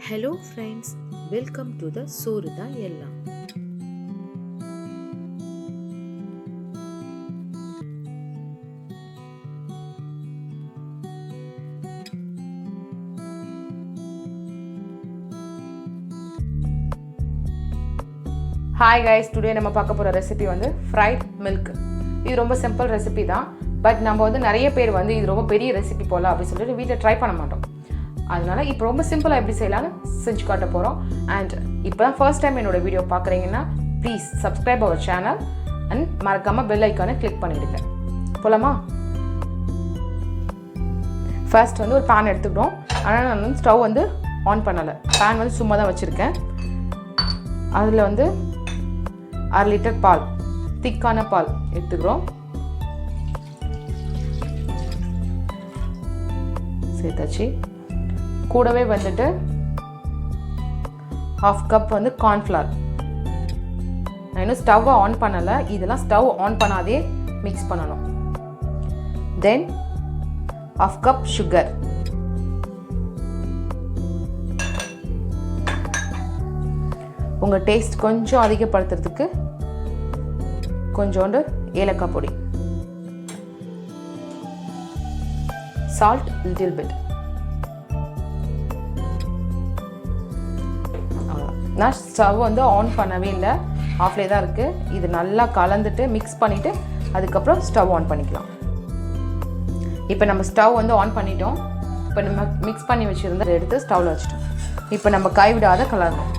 Hello friends, welcome to the Soruda Ella. Hi guys, today நம்ம பார்க்க போற recipe வந்து fried milk. இது ரொம்ப சிம்பிள் ரெசிபி தான். பட் நம்ம வந்து நிறைய பேர் வந்து இது ரொம்ப பெரிய ரெசிபி போல அப்படி சொல்லிட்டு வீட்டில் ட்ரை பண்ண மாட்டோம். அதனால இப்போ ரொம்ப சிம்பிளாக எப்படி செய்யலாம்னு செஞ்சு காட்ட போகிறோம். அண்ட் இப்போ தான் ஃபர்ஸ்ட் டைம் என்னோட வீடியோ பார்க்குறீங்கன்னா please subscribe our channel and மறக்காமல் பெல் ஐக்கானை கிளிக் பண்ணிவிடுங்க. போலாமா? ஃபர்ஸ்ட் வந்து ஒரு பேன் எடுத்துக்கிட்டோம். ஆனால் நான் வந்து ஸ்டவ் வந்து ஆன் பண்ணலை. பேன் வந்து சும்மா தான் வச்சுருக்கேன். அதில் வந்து 1/2 லிட்டர் பால், திக்கான பால் எடுத்துக்கிறோம். சேர்த்தாச்சு. கூடவே வந்துட்டு 1/2 கப் வந்து கார்ன்ஃப்ளவர். நான் இன்னும் ஸ்டவ் ஆன் பண்ணலை. இதெல்லாம் ஸ்டவ் ஆன் பண்ணாதே மிக்ஸ் பண்ணணும். தென் 1/2 கப் சுகர். உங்கள் டேஸ்ட் கொஞ்சம் அதிகப்படுத்துறதுக்கு கொஞ்சோண்டு ஏலக்காய் பொடி, சால்ட் லிட்டில் பிட். நான் ஸ்டவ் வந்து ஆன் பண்ணவே இல்லை, ஆஃப்லேயே தான் இருக்குது. இது நல்லா கலந்துட்டு மிக்ஸ் பண்ணிவிட்டு அதுக்கப்புறம் ஸ்டவ் ஆன் பண்ணிக்கலாம். இப்போ நம்ம ஸ்டவ் வந்து ஆன் பண்ணிட்டோம். இப்போ நம்ம மிக்ஸ் பண்ணி வச்சுருந்தா எடுத்து ஸ்டவ்வில் வச்சுட்டோம். இப்போ நம்ம கைவிடாத கலரணும்.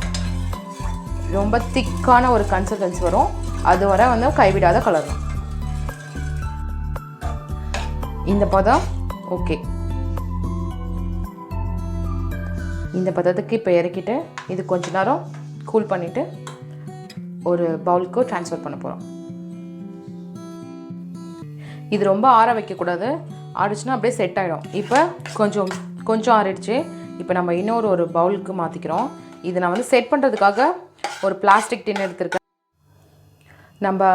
ரொம்ப திக்கான ஒரு கன்சிஸ்டன்சி வரும், அது வரை வந்து கைவிடாத கலரணும். இந்த பதம் ஓகே. இந்த பதத்துக்கு இப்போ இறக்கிட்டு இது கொஞ்ச நேரம் கூல் பண்ணிவிட்டு ஒரு பவுலுக்கு ட்ரான்ஸ்ஃபர் பண்ண போகிறோம். இது ரொம்ப ஆற வைக்கக்கூடாது, ஆறிச்சுன்னா அப்படியே செட் ஆகிடும். இப்போ கொஞ்சம் ஆறிடுச்சு. இப்போ நம்ம இன்னொரு பவுலுக்கு மாற்றிக்கிறோம். இது நான் வந்து செட் பண்ணுறதுக்காக ஒரு பிளாஸ்டிக் டின் எடுத்துருக்கேன். நம்ம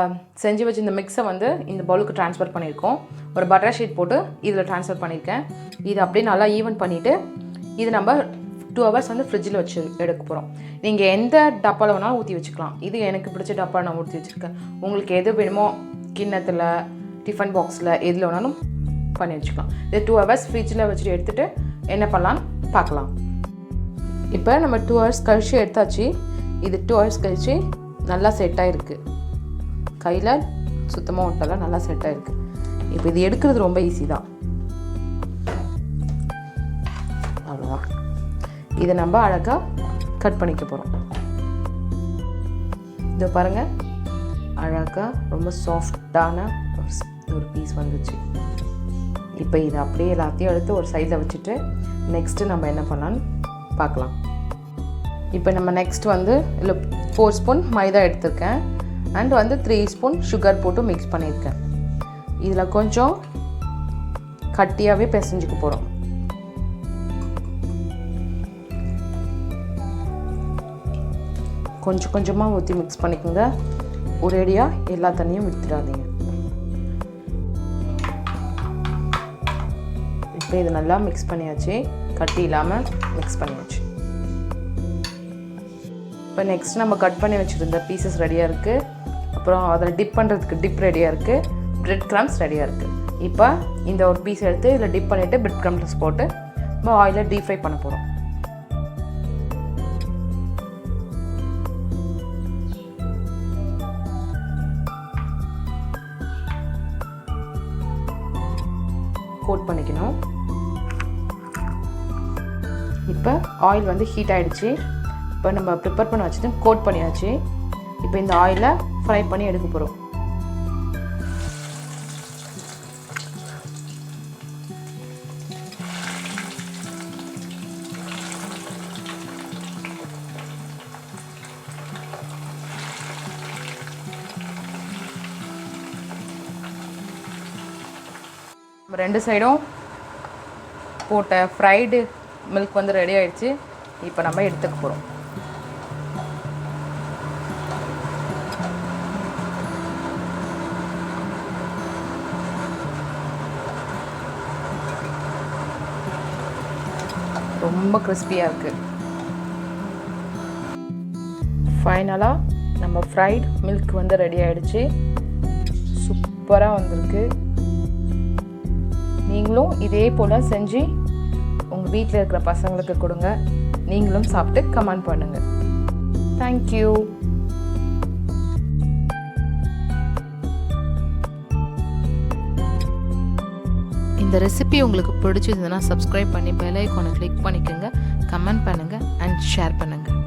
செஞ்சு வச்சு இந்த மிக்ஸை வந்து இந்த பவுலுக்கு ட்ரான்ஸ்ஃபர் பண்ணியிருக்கோம். ஒரு பட்டர் ஷீட் போட்டு இதில் ட்ரான்ஸ்ஃபர் பண்ணியிருக்கேன். இது அப்படியே நல்லா ஈவன் பண்ணிவிட்டு இது நம்ம 2 hours வந்து ஃப்ரிட்ஜில் வச்சு எடுக்க போகிறோம். நீங்கள் எந்த டப்பாவில் வேணாலும் ஊற்றி வச்சுக்கலாம். இது எனக்கு பிடிச்ச டப்பா நான் ஊற்றி வச்சுருக்கேன். உங்களுக்கு எது வேணுமோ கிண்ணத்தில், டிஃபன் பாக்ஸில், எதில் வேணாலும் பண்ணி வச்சுக்கலாம். இது 2 hours ஃப்ரிட்ஜில் வச்சுட்டு எடுத்துகிட்டு என்ன பண்ணலான்னு பார்க்கலாம். இப்போ நம்ம 2 hours கழிச்சு எடுத்தாச்சு. இது 2 hours கழிச்சு நல்லா செட் ஆகிருக்கு. கையில் சுத்தமாக ஒட்டலாம், நல்லா செட் ஆகிருக்கு. இப்போ இது எடுக்கிறது ரொம்ப ஈஸி தான். அவ்வளோதான். இதை நம்ம அழகாக கட் பண்ணிக்க போகிறோம். இதை பாருங்கள், அழகாக ரொம்ப சாஃப்டான ஒரு பீஸ் வந்துச்சு. இப்போ இதை அப்படியே எல்லாத்தையும் எடுத்து ஒரு சைடில் வச்சுட்டு நெக்ஸ்ட்டு நம்ம என்ன பண்ணலான்னு பார்க்கலாம். இப்போ நம்ம நெக்ஸ்ட் வந்து இல்லை 4 ஸ்பூன் மைதா எடுத்திருக்கேன். அண்ட் வந்து 3 ஸ்பூன் சுகர் போட்டு மிக்ஸ் பண்ணியிருக்கேன். இதில் கொஞ்சம் கட்டியாகவே பிசைஞ்சுக்க போகிறோம். கொஞ்சம் கொஞ்சமாக ஊற்றி மிக்ஸ் பண்ணிக்கோங்க. ஒரேடியாக எல்லா தண்ணியும் விட்டுடாதீங்க. இப்போ இது நல்லா மிக்ஸ் பண்ணியாச்சு. கட்டி இல்லாமல் மிக்ஸ் பண்ணியாச்சு. இப்போ நெக்ஸ்ட் நம்ம கட் பண்ணி வச்சுருந்த பீசஸ் ரெடியாக இருக்குது. அப்புறம் அதில் டிப் பண்ணுறதுக்கு டிப் ரெடியாக இருக்குது. பிரெட் க்ரம்ஸ் ரெடியாக இருக்குது. இப்போ இந்த ஒரு பீஸ் எடுத்து இதில் டிப் பண்ணிவிட்டு பிரெட் க்ரம்ஸ் போட்டு நம்ம ஆயிலில் டீப் ஃப்ரை பண்ண போகிறோம். கோட் பண்ணிக்கணும். இப்போ ஆயில் வந்து ஹீட் ஆகிடுச்சு. இப்போ நம்ம ப்ரிப்பேர் பண்ண வச்சுட்டு கோட் பண்ணியாச்சு. இப்போ இந்த ஆயிலை ஃப்ரை பண்ணி எடுக்க போகிறோம். ரெண்டு சைடும் போட்ட ஃப்ரைடு மில்க் வந்து ரெடி ஆகிடுச்சு. இப்போ நம்ம எடுத்துக்க போகிறோம். ரொம்ப கிறிஸ்பியாக இருக்குது. ஃபைனலாக நம்ம ஃப்ரைட் மில்க் வந்து ரெடி ஆகிடுச்சு. சூப்பராக வந்திருக்கு. நீங்களும் இதே போல் செஞ்சு உங்கள் வீட்டில் இருக்கிற பசங்களுக்கு கொடுங்க. நீங்களும் சாப்பிட்டு கமெண்ட் பண்ணுங்கள். தேங்க்யூ. இந்த ரெசிபி உங்களுக்கு பிடிச்சிருந்ததுன்னா சப்ஸ்கிரைப் பண்ணி பெல் ஐகானை கிளிக் பண்ணிக்கோங்க, கமெண்ட் பண்ணுங்கள் அண்ட் ஷேர் பண்ணுங்கள்.